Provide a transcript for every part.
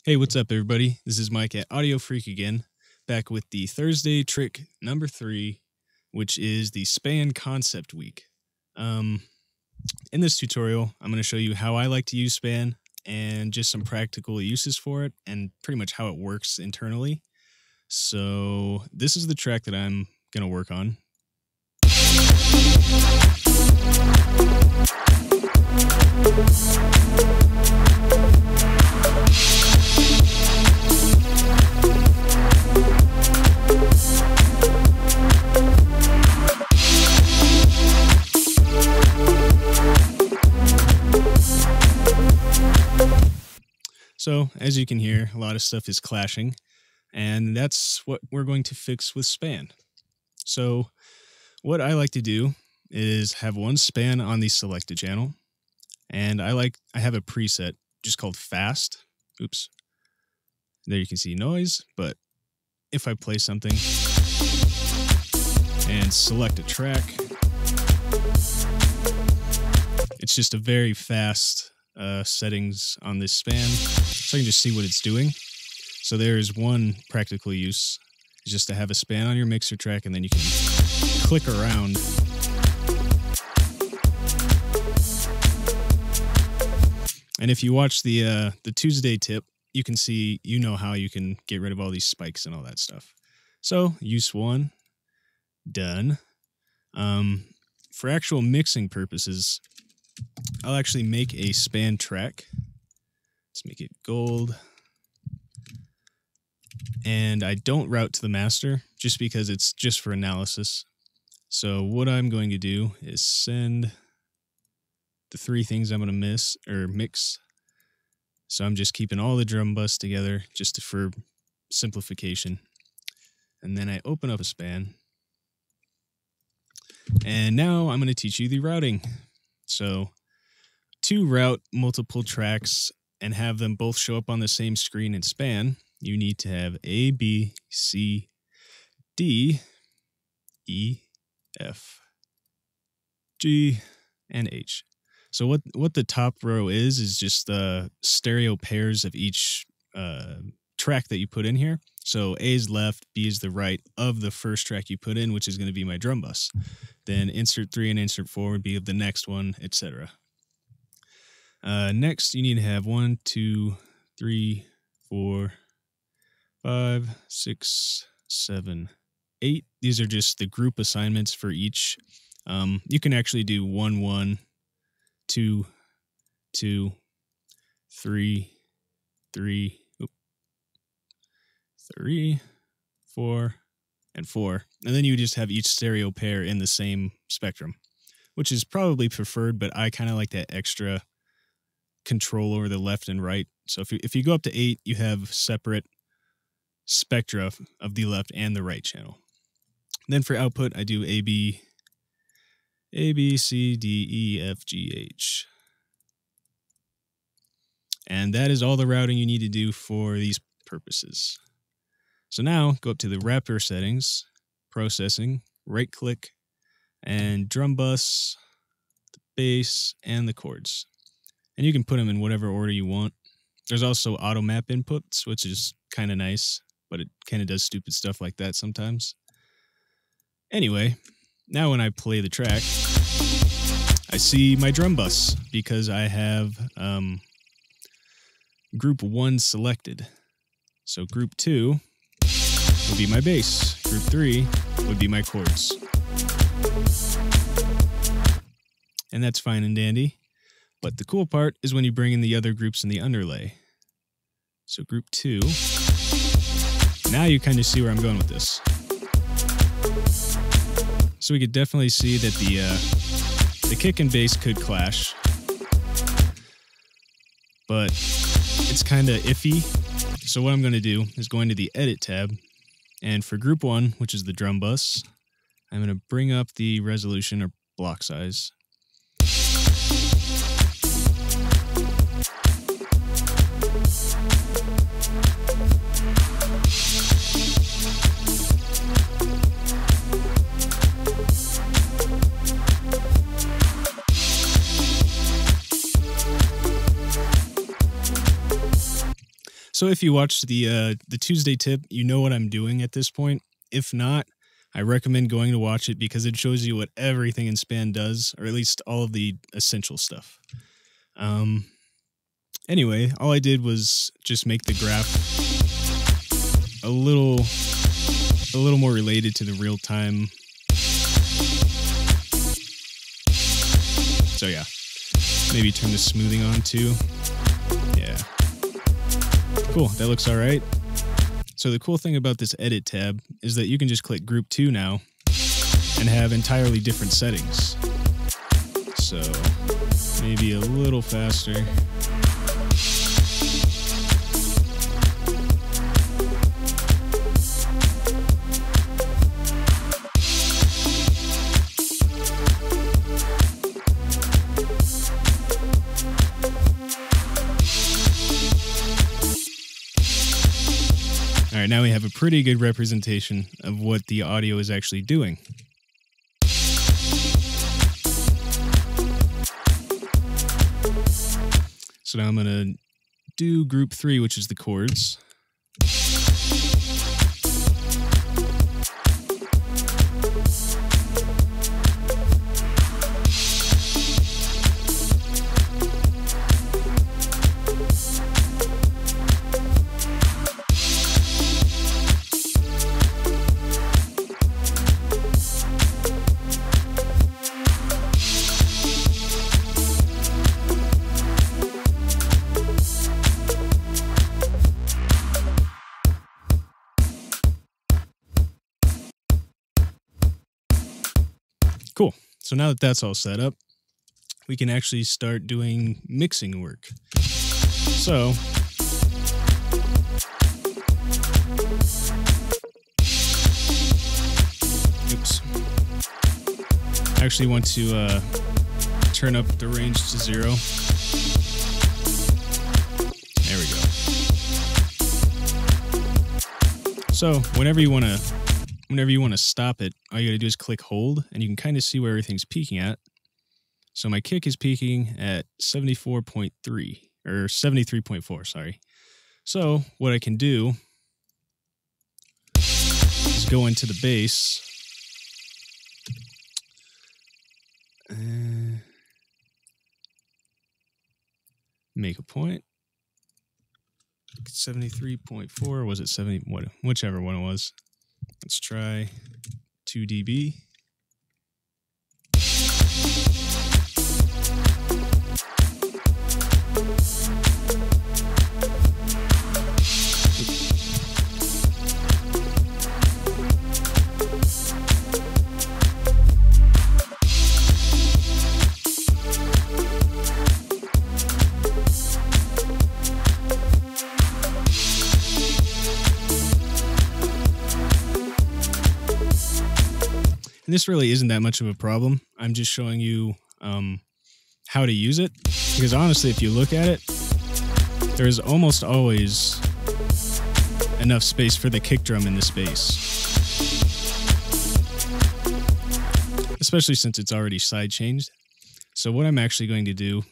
Hey, what's up, everybody? This is Mike at Audio Freak again, back with the Thursday trick number 3, which is the span concept week. In this tutorial, I'm going to show you how I like to use span and just some practical uses for it and pretty much how it works internally. So this is the track that I'm going to work on. So, as you can hear, a lot of stuff is clashing, and that's what we're going to fix with span. So, what I like to do is have one span on the selected channel, and I have a preset just called fast. Oops. There you can see noise, but if I play something and select a track, it's just a very fast settings on this span, so I can just see what it's doing. So there's one practical use, is just to have a span on your mixer track, and then you can click around. And if you watch the Tuesday tip, you can see, how you can get rid of all these spikes and all that stuff. So use 1, done. For actual mixing purposes, I'll actually make a span track. Let's make it gold. And I don't route to the master just because it's just for analysis. So what I'm going to do is send the 3 things I'm going to mix. So I'm just keeping all the drum bus together just for simplification. And then I open up a span. And now I'm going to teach you the routing. So to route multiple tracks and have them both show up on the same screen in span, you need to have A, B, C, D, E, F, G, and H. So what the top row is just stereo pairs of each track that you put in here. So A is left, B is the right of the first track you put in, which is going to be my drum bus. Then insert 3 and insert 4 would be of the next one, etc. Next, you need to have 1, 2, 3, 4, 5, 6, 7, 8. These are just the group assignments for each. You can actually do 1, 1, 2, 2, 3, 3, 3, 4, and 4. And then you just have each stereo pair in the same spectrum, which is probably preferred, but I kind of like that extra control over the left and right. So if you go up to 8, you have separate spectra of the left and the right channel. Then for output, I do A, B, C, D, E, F, G, H. And that is all the routing you need to do for these purposes. So now go up to the Raptor settings, processing, right click, and drum bus, the bass, and the chords. And you can put them in whatever order you want. There's also auto map inputs, which is kind of nice, but it kind of does stupid stuff like that sometimes. Anyway, now when I play the track, I see my drum bus because I have group 1 selected. So group 2 would be my bass. Group 3 would be my chords. And that's fine and dandy. But the cool part is when you bring in the other groups in the underlay. So group 2. Now you kind of see where I'm going with this. So we could definitely see that the kick and bass could clash. But it's kind of iffy. So what I'm going to do is go into the Edit tab. And for group 1, which is the drum bus, I'm going to bring up the resolution or block size. So if you watched the Tuesday tip, you know what I'm doing at this point. If not, I recommend going to watch it because it shows you what everything in Span does, or at least all of the essential stuff. Anyway, all I did was just make the graph a little more related to the real time. So yeah, maybe turn the smoothing on too. Yeah. Cool, that looks all right. So the cool thing about this edit tab is that you can just click group 2 now and have entirely different settings. So maybe a little faster. All right, now we have a pretty good representation of what the audio is actually doing. So now I'm going to do group 3, which is the chords. Cool. So now that that's all set up, we can actually start doing mixing work. So oops. I actually want to turn up the range to 0. There we go. So whenever you want to stop it, all you got to do is click hold, and you can kind of see where everything's peaking at. So my kick is peaking at 74.3, or 73.4, sorry. So what I can do is go into the bass. Make a point. 73.4, was it 70? Whichever one it was. Let's try 2 dB. And this really isn't that much of a problem. I'm just showing you how to use it. Because honestly, if you look at it, there's almost always enough space for the kick drum in this bass. Especially since it's already side changed. So what I'm actually going to do,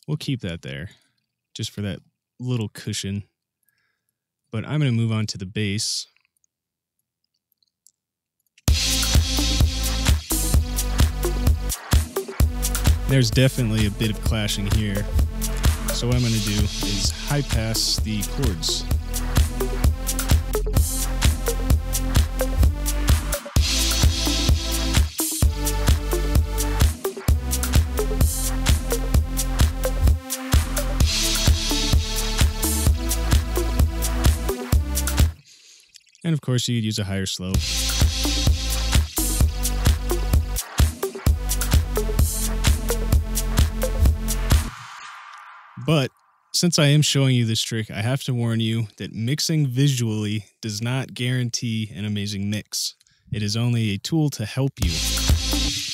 we'll keep that there, just for that little cushion. But I'm going to move on to the bass. There's definitely a bit of clashing here. So what I'm going to do is high pass the chords. And of course you could use a higher slope. But since I am showing you this trick, I have to warn you that mixing visually does not guarantee an amazing mix. It is only a tool to help you.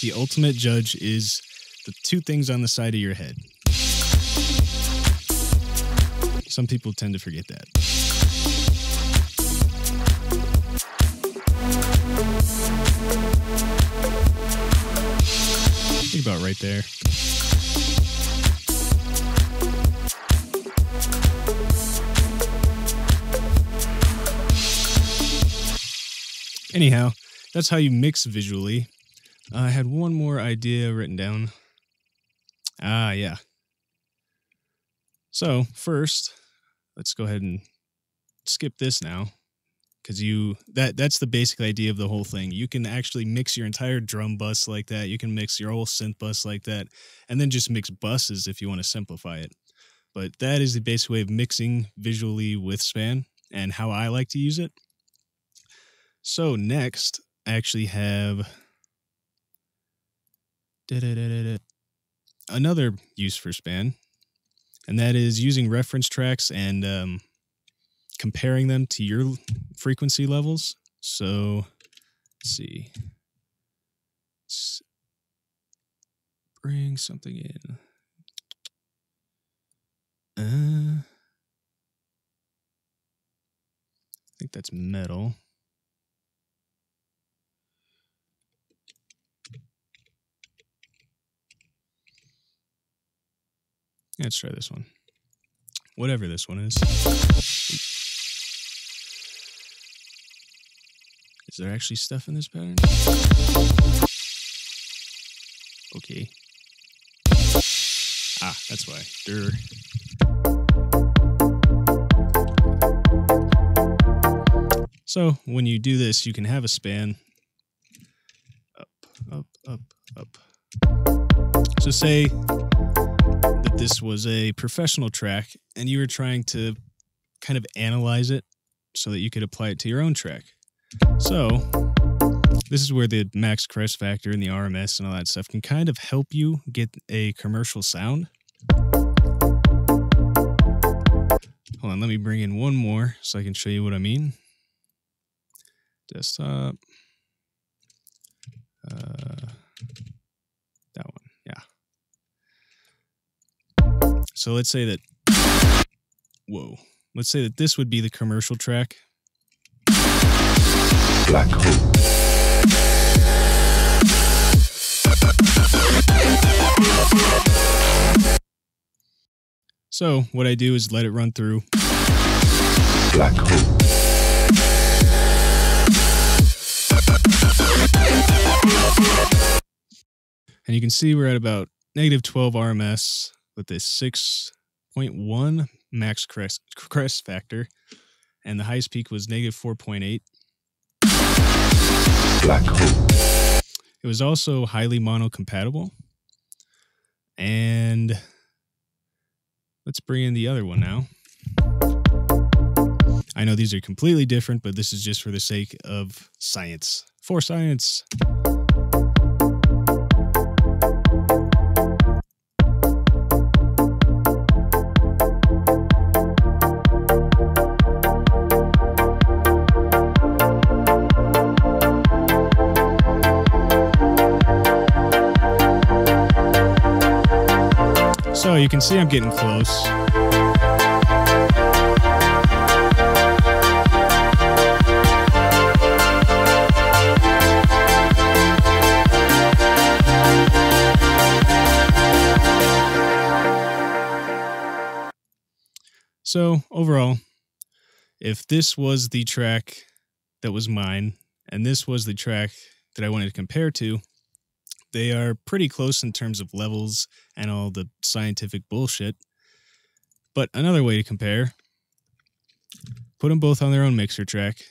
The ultimate judge is the two things on the side of your head. Some people tend to forget that. I think about right there. Anyhow, that's how you mix visually. I had one more idea written down. Yeah. So first, let's go ahead and skip this now, because that's the basic idea of the whole thing. You can actually mix your entire drum bus like that. You can mix your whole synth bus like that, and then just mix buses if you want to simplify it. But that is the basic way of mixing visually with Span and how I like to use it. So next, I actually have another use for Span, and that is using reference tracks and comparing them to your frequency levels. So let's see. Let's bring something in. I think that's metal. Let's try this one. Whatever this one is. Is there actually stuff in this pattern? Okay. That's why. Durr. So when you do this, you can have a span up, up, up, up. So say that this was a professional track and you were trying to kind of analyze it so that you could apply it to your own track. So this is where the max crest factor and the RMS and all that stuff can kind of help you get a commercial sound. Hold on, let me bring in one more so I can show you what I mean. Desktop. That one, yeah. So let's say that, let's say that this would be the commercial track. Black hole. So what I do is let it run through. Black hole. And you can see we're at about -12 RMS with a 6.1 max crest factor, and the highest peak was -4.8. Black hole. It was also highly mono-compatible. And let's bring in the other one now. I know these are completely different, but this is just for the sake of science. For science. So you can see I'm getting close. So overall, if this was the track that was mine, and this was the track that I wanted to compare to, they are pretty close in terms of levels and all the scientific bullshit. But another way to compare, put them both on their own mixer track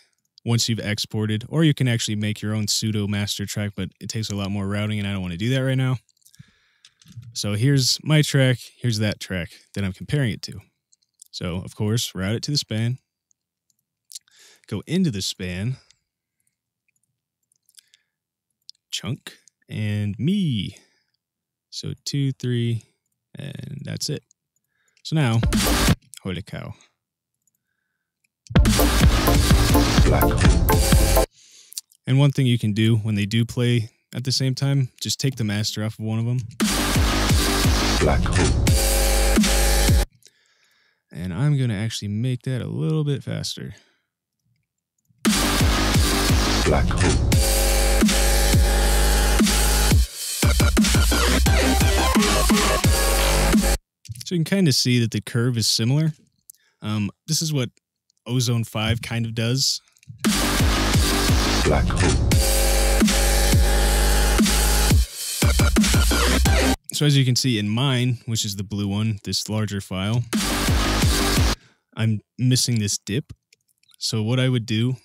once you've exported, or you can actually make your own pseudo master track, but it takes a lot more routing and I don't want to do that right now. So here's my track, here's that track that I'm comparing it to. So of course, route it to the span, go into the span, chunk, and me. So 2, 3, and that's it. So now, holy cow. And one thing you can do when they do play at the same time, just take the master off of one of them. Black hole. And I'm going to actually make that a little bit faster. Black hole. So you can kind of see that the curve is similar. This is what Ozone 5 kind of does. Black hole. So as you can see in mine, which is the blue one, this larger file, I'm missing this dip. So what I would do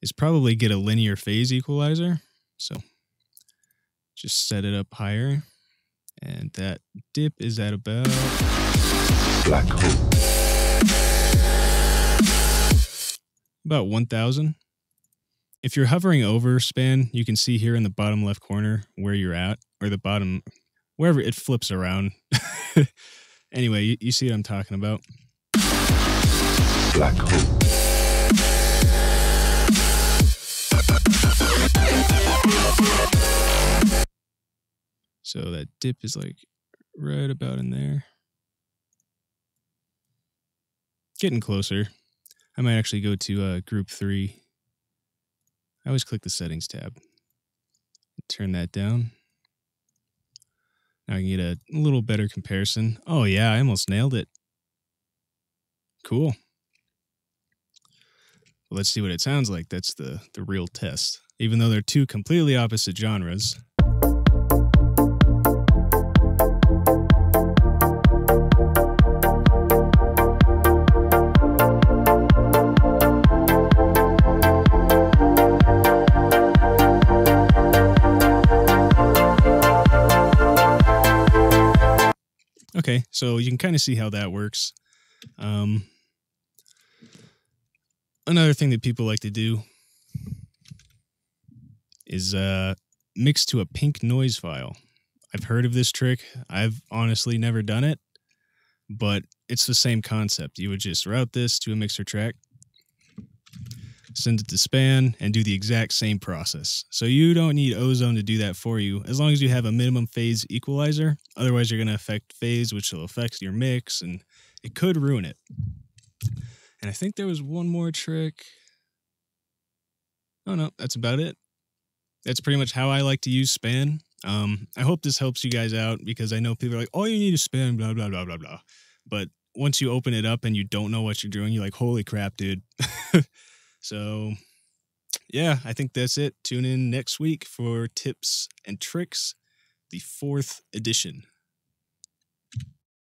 is probably get a linear phase equalizer. So just set it up higher. And that dip is at about Black hole. about 1000. If you're hovering over span, you can see here in the bottom left corner where you're at, or the bottom, wherever it flips around. Anyway, you see what I'm talking about. Black hole. So that dip is like right about in there. Getting closer. I might actually go to group 3. I always click the settings tab. Turn that down. Now I can get a little better comparison. Oh yeah, I almost nailed it. Cool. Well, let's see what it sounds like. That's the real test. Even though they're two completely opposite genres. Okay, so you can kind of see how that works. Another thing that people like to do is mix to a pink noise file. I've heard of this trick. I've honestly never done it, but it's the same concept. You would just route this to a mixer track, send it to span, and do the exact same process. So you don't need Ozone to do that for you, as long as you have a minimum phase equalizer. Otherwise, you're going to affect phase, which will affect your mix, and it could ruin it. And I think there was one more trick. Oh, no, that's about it. That's pretty much how I like to use span. I hope this helps you guys out, because I know people are like, all you need is span, blah, blah, blah, blah, blah. But once you open it up and you don't know what you're doing, you're like, holy crap, dude. So, yeah, I think that's it. Tune in next week for Tips and Tricks, the 4th edition.